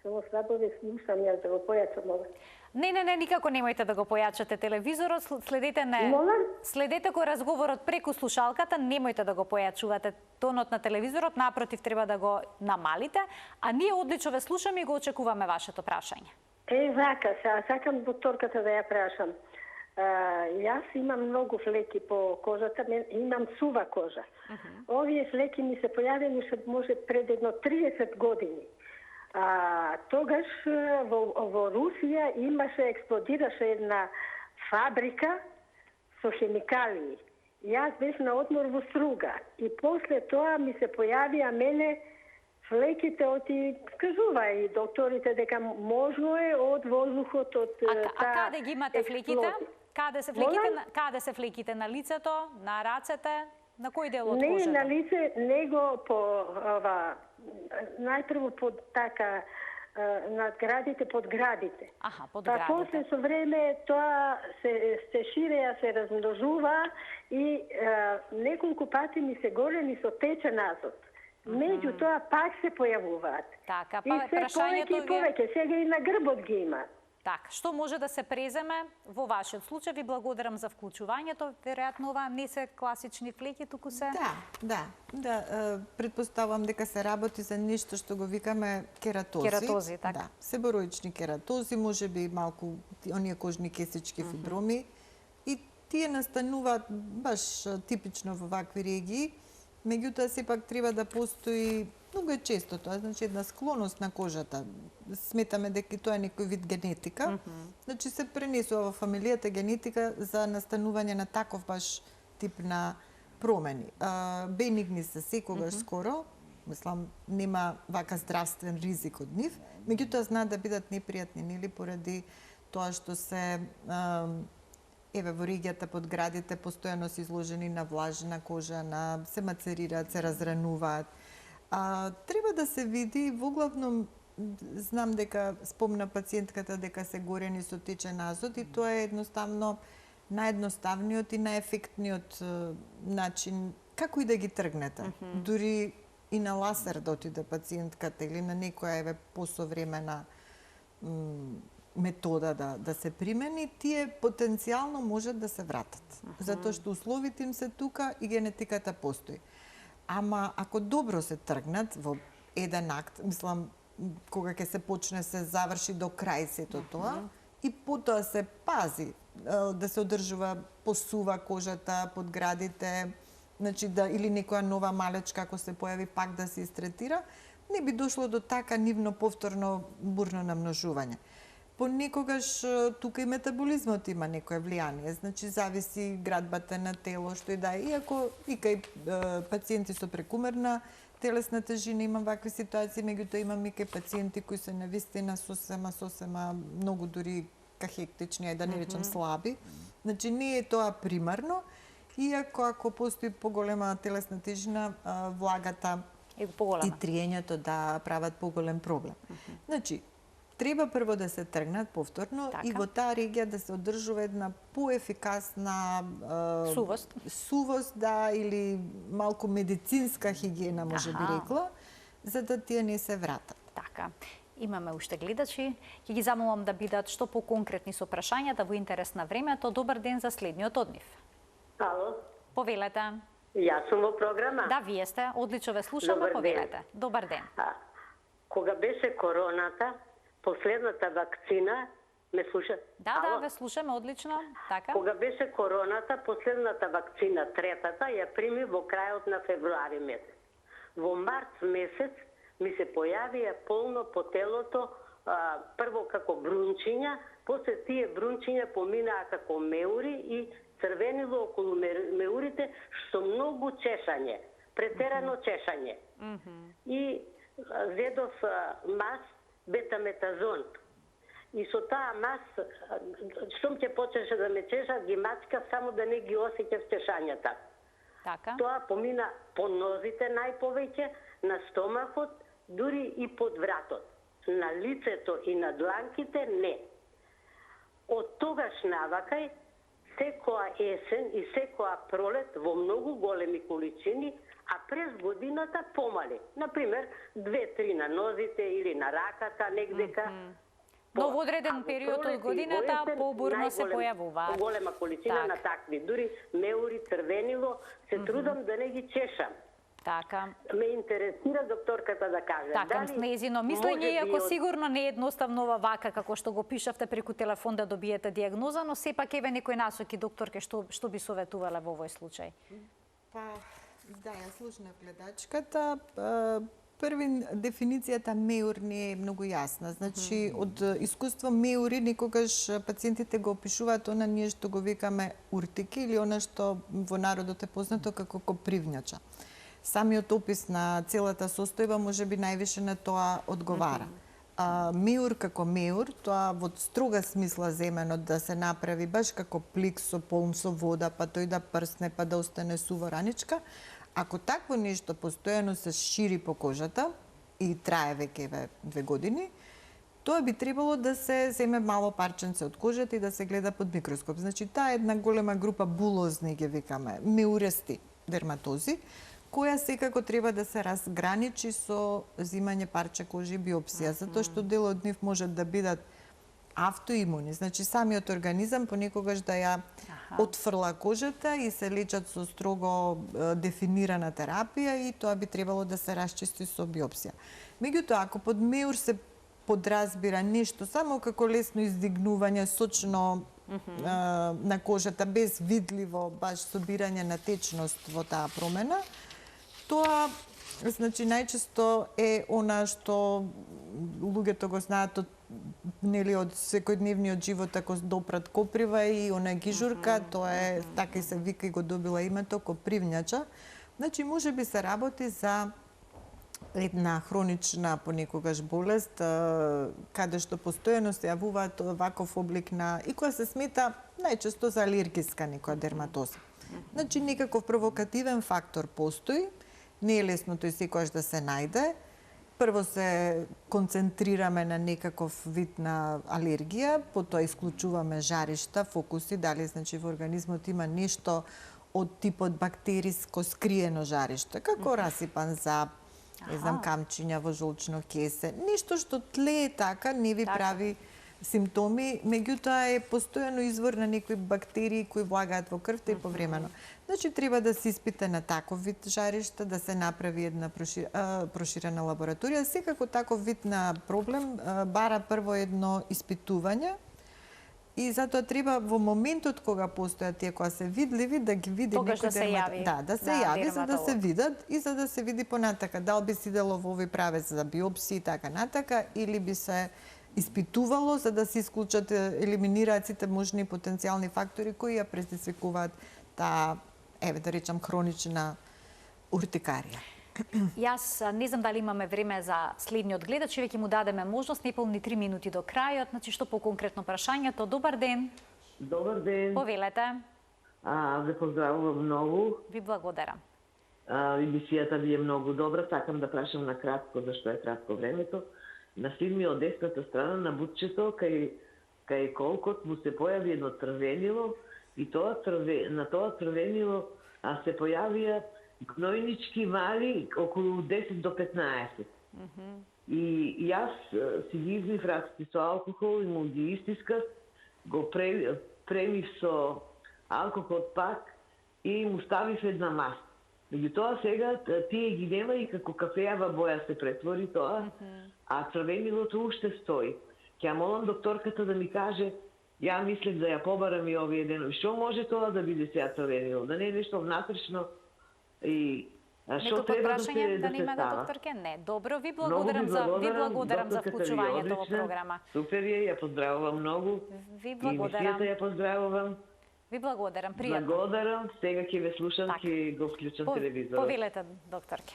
Само слабо ве слушам, јас да го појачам ова. Не, никако немојте да го појачате телевизорот, следете следете кој разговорот преку слушалката, немојте да го појачувате тонот на телевизорот, напротив треба да го намалите, а ние одлично ве слушаме и го очекуваме вашето прашање. Вака, сакам докторката да ја прашам. Јас имам многу флеки по кожата, имам сува кожа. Овие флеки ми се појавени може пред едно 30 години. Тогаш во Русија експлодираше една фабрика со хемикалии. Јас бев на одмор во Струга и после тоа ми се појавија мене флеките од и кажува и докторите дека можно е од воздухот, од каде ги имате флеките? Каде се флеките? На лицето, на рацете, на кој дел од кожата? Не на лице, него по најпрво под така над градите, под градите. Под градите. После со време тоа се ширеја, се размножува и неколку пати ми се големи со течен азот. Меѓутоа пак се појавуваат. Така, и се повеќе, сега и на грбот ги имаат. Така, што може да се преземе во вашиот случај? Ви благодарам за вклучувањето. Веројатно ова не се класични флеки, туку се... Да. Предпоставувам дека се работи за нешто што го викаме кератози. Кератози, така. Да, себороични кератози, можеби малку оние кожни кесички фиброми. И тие настануваат баш типично во вакви регии. Меѓутоа, сепак треба да постои, многу е често тоа, значи една склоност на кожата. Сметаме дека тоа е некој вид генетика. Значи се пренесува во фамилијата генетика за настанување на таков баш тип на промени. Бенигни се секогаш скоро, мислам, нема вака здравствен ризик од нив, меѓутоа знаат да бидат непријатни, нели, поради тоа што се еве во регијата под градите постојано се изложени на влажна кожа, се мацерираат, се разрануваат. Треба да се види, воглавном знам дека спомна пациентката дека се горени со течен азот и тоа е едноставно наједноставниот и најефектниот начин како и да ги тргнете. Дури и на ласер да отиде пациентката или на некоја еве посовремена метода да се примени, тие потенцијално можат да се вратат. Затоа што условите им се тука и генетиката постои. Ама ако добро се тргнат во еден акт, мислам, кога ќе се почне се заврши до крај сето тоа, и потоа се пази да се одржува, посува кожата под градите, значи или некоја нова малечка ако се појави пак да се истретира, не би дошло до така нивно повторно бурно намножување. Понекогаш тука и метаболизмот има некое влијание, значи зависи градбата на тело, што и да е. Иако и кај пациенти со прекумерна телесна тежина имам вакви ситуации, меѓутоа имам и кај пациенти кои се навистина сосема многу дури кахектични, да не речам слаби. Значи не е тоа примарно, иако ако постои поголема телесна тежина, влагата и триењето да прават поголем проблем. Значи, треба прво да се тргнат повторно и во таа регија да се одржува една поефикасна сувост, да, или малку медицинска хигиена, може би рекла, за да тие не се вратат. Така. Имаме уште гледачи. Ќе ги замолам да бидат што поконкретни со прашањата во интерес на времето. Добар ден за следниот од нив. Ало. Повелете. Јас сум во програма. Да, вие сте. Одлично ве слушаме, повелете. Добар ден. Кога беше короната, последната вакцина, ме слушате? Да, ве слушаме, одлично. Така. Кога беше короната, последната вакцина, третата, ја прими во крајот на февруари месец. Во март месец ми се појавија полно по телото, прво како брунчиња, после тие брунчиња поминаа како меури и црвенило околу меурите, што многу чешање, претерано чешање. И зедов мас бетаметазон. И со таа мас, штом ќе почеше да ме чешат, ги мачкав само да не ги осеќав чешањата. Така. Тоа помина по нозите најповеќе, на стомахот, дури и под вратот. На лицето и на дланките не. Од тогаш навакај, секоја есен и секоја пролет во многу големи количини, а през годината помали. Например, 2-3 на нозите или на раката негдека. Но во одреден период од годината побурно се појавуваат. Голема количина на такви. Дури меури, црвенило, се трудам да не ги чешам. Така. Ме интересира докторката да каже. Така, нејзино мислење, иако сигурно не е едноставно ова вака, како што го пишавте преку телефон да добиете диагноза, но сепак еве некои насоки, докторке, што би советувале во овој случај? Да, ја слушнав гледачката. Први, дефиницијата меур не е многу јасна. Значи, од искуство меури никогаш пациентите го опишуваат она ние што го викаме уртики или она што во народот е познато како копривњача. Самиот опис на целата состојба може би највише на тоа одговара. Меур како меур, тоа во строга смисла земено да се направи баш како плик со полн со вода, па тој да прсне, па да остане суво раничка. Ако такво нешто постојано се шири по кожата и трае веќе 2 години, тоа би требало да се земе мало парченце од кожата и да се гледа под микроскоп. Значи, таа е една голема група булозни, ги викаме, меурести дерматози, која секако треба да се разграничи со земање парче кожи и биопсија, затоа што дел од нив можат да бидат автоимуни, значи самиот организам понекогаш да ја отфрла кожата и се лечат со строго дефинирана терапија и тоа би требало да се расчисти со биопсија. Меѓутоа, ако под меур се подразбира нешто само како лесно издигнување сочно на кожата без видливо баш собирање на течност во таа промена, тоа значи најчесто е она што луѓето го знаат од од секојдневниот живот, ако допрат коприва и она гижурка, тоа е така и се вика и го добила името копривњача. Значи може би се работи за една хронична понекогаш болест, каде што постојано се јавуваат ваков облик на, и која се смета најчесто за алергиска некоја дерматоза. Значи, некаков провокативен фактор постои, не е лесно тој секојаш да се најде. Прво се концентрираме на некаков вид на алергија, потоа исклучуваме жаришта, фокуси, дали значи во организмот има нешто од типот бактериско скриено жариште, како расипан зап, не знам, камчиња во жолчно кесе, нешто што тлее така, не ви прави симптоми, меѓутоа е постојано извор на некои бактерии кои влагаат во крвта и повремено. Значи, треба да се испита на таков вид жаришта, да се направи една проширена лабораторија. Секако таков вид на проблем бара прво едно испитување, и затоа треба во моментот кога постојат тие кои се видливи, да ги види некој дерматолог. Да се јави за да се видат и за да се види понатака дали би се идело во овој правец за биопсија и така натака, или би се испитувало за да се исклучат, елиминираат сите можни потенцијални фактори кои ја предизвикуваат таа, еве да речам, хронична уртикарија. Јас не знам дали имаме време за следниот гледач, веќе му дадеме можност, неполни 3 минути до крајот, значи што по конкретно прашањето. Добар ден. Добар ден. Повелете. Ве поздравувам многу. Ви благодарам. Емисијата ви е многу добра, сакам да прашам на кратко, зашто е кратко времето. На филми од десната страна на бутчето, кај колкот му се појави едно црвенило, и на тоа црвенило се појавија гнојнички мали околу 10 до 15. И јас си ги измив раците со алкохол и му ги истискав, го премив со алкохол пак и му ставив една маст. Меѓутоа сега тие ги нема и како кафејава боја се претвори тоа, а црвенилото уште стои. Ќе молам докторката да ми каже, ја мислев да ја побарам и овие денови, што може тоа да биде сега црвенило, да не е нешто внатрешно и што треба да се става. Докторке? Не. Добро, ви благодарам за вклучувањето во програма. Супер е, ја поздравувам многу. Ви благодарам. И ја поздравувам. Ви благодарам, пријатно. Благодарам, сега ќе ве слушам, ќе го вклучам телевизорот. Повелете, докторке.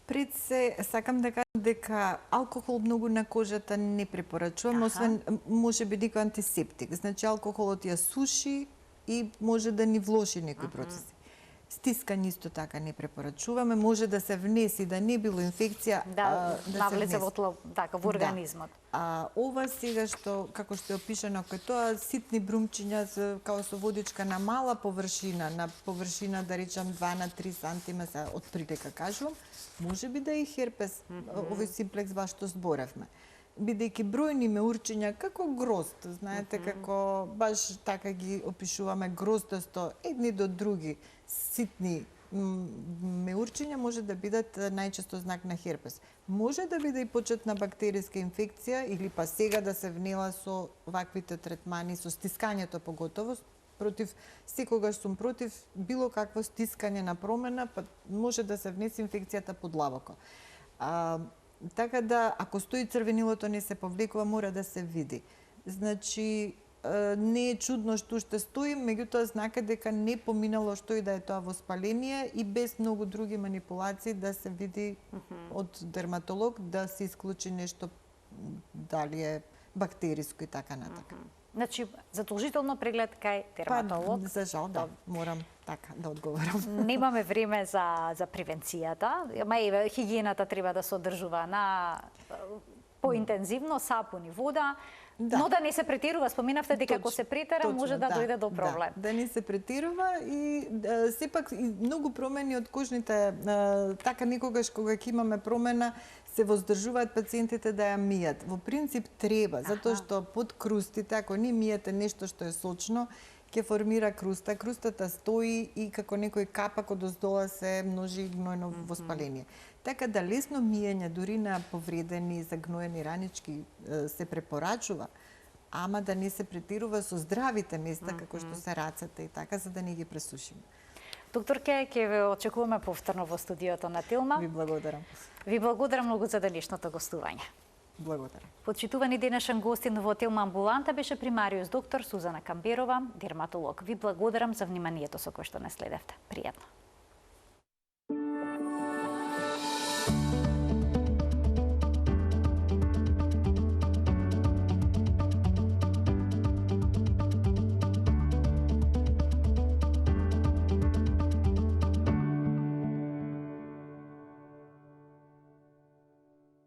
Пред се, сакам да кажам дека алкохол многу на кожата не препорачувам, освен може би некој антисептик. Значи, алкохолот ја суши и може да ни влоши некои процеси. Стискање исто така не препорачуваме, може да се внеси, да не било инфекција, да навлезе во организмот. Ова сега што, како што е опишано кај тоа, ситни брумчиња као со водичка на мала површина, да речам 2 на 3 сантима, од прилика кажувам, може би да е и херпес, овој симплекс баш што зборевме. Бидејќи бројни меурчиња како грозд, знаете, како баш така ги опишуваме гроздасто, едни до други, ситни меурчиња може да бидат најчесто знак на херпес. Може да биде и почетна бактериска инфекција или па сега да се внела со ваквите третмани, со стискањето поготово, секогаш сум против било какво стискање на промена, па може да се внесе инфекцијата подлабоко. Така да, ако стои црвенилото не се повлекува, мора да се види. Значи, не е чудно што уште стои, меѓутоа знака дека не поминало што и да е тоа воспаление и без многу други манипулации да се види од дерматолог, да се исклучи нешто, дали е бактериско и така натака. Значи, задолжително преглед кај дерматолог. За жал, да, морам така да одговорам. Немаме време за превенцијата, ама еве хигиената треба да се одржува на поинтензивно, сапун и вода. Но да не се претерува, споменавте дека ако се претера може да дојде до проблем. Да не се претерува и сепак многу промени од кожните, така некогаш кога ќе имаме промена, се воздржуваат пациентите да ја мијат. Во принцип треба, затоа што под крустите, ако не мијате нешто што е сочно, ќе формира круста. Крустата стои и како некој капак одоздола се множи гнојно воспаление. Така да лесно миење дури на повредени, загноени ранички се препорачува, ама да не се претерува со здравите места, како што се рацете и така, за да не ги пресушиме. Докторке, ќе ве очекуваме повторно во студиото на Тилма. Ви благодарам. Ви благодарам многу за денешното гостување. Благодарам. Почитувани денешен гостин во Тилма амбуланта беше примариус доктор Сузана Камберова, дерматолог. Ви благодарам за вниманието со кое што не следевте. Пријатно.